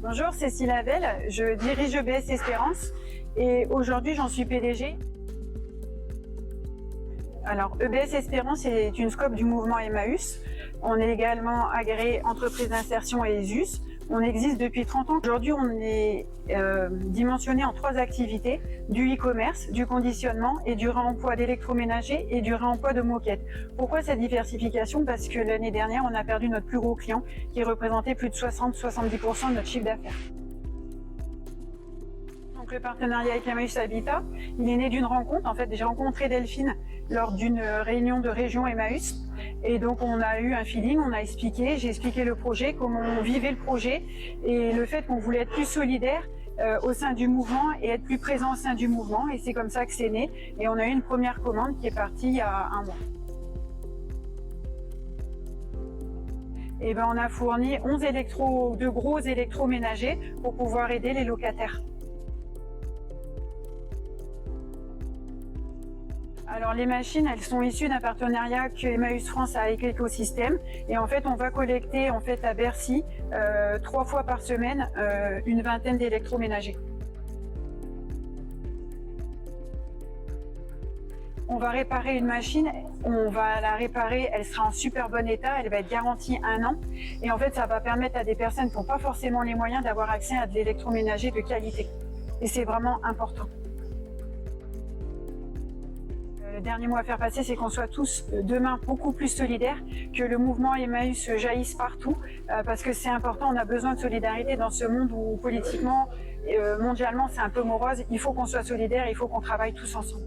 Bonjour, Cécile Havel, je dirige EBS Espérance et aujourd'hui j'en suis PDG. Alors EBS Espérance est une scope du mouvement Emmaüs. On est également agréé entreprise d'insertion et ESUS. On existe depuis 30 ans. Aujourd'hui, on est dimensionné en 3 activités, du e-commerce, du conditionnement et du réemploi d'électroménager et du réemploi de moquettes. Pourquoi cette diversification? Parce que l'année dernière, on a perdu notre plus gros client qui représentait plus de 60-70% de notre chiffre d'affaires. Donc le partenariat avec Emmaüs Habitat, il est né d'une rencontre. En fait, j'ai rencontré Delphine lors d'une réunion de région Emmaüs. Et donc on a eu un feeling, on a expliqué, j'ai expliqué le projet, comment on vivait le projet et le fait qu'on voulait être plus solidaire au sein du mouvement et être plus présent au sein du mouvement. Et c'est comme ça que c'est né. Et on a eu une première commande qui est partie il y a un mois. Et ben on a fourni 11 de gros électroménagers pour pouvoir aider les locataires. Alors les machines, elles sont issues d'un partenariat que Emmaüs France a avec Écosystème et en fait on va collecter à Bercy 3 fois par semaine une vingtaine d'électroménagers. On va réparer une machine, on va la réparer, elle sera en super bon état, elle va être garantie 1 an et en fait ça va permettre à des personnes qui n'ont pas forcément les moyens d'avoir accès à de l'électroménager de qualité et c'est vraiment important. Le dernier mot à faire passer, c'est qu'on soit tous demain beaucoup plus solidaires, que le mouvement Emmaüs jaillisse partout, parce que c'est important, on a besoin de solidarité dans ce monde où politiquement, mondialement, c'est un peu morose. Il faut qu'on soit solidaires, il faut qu'on travaille tous ensemble.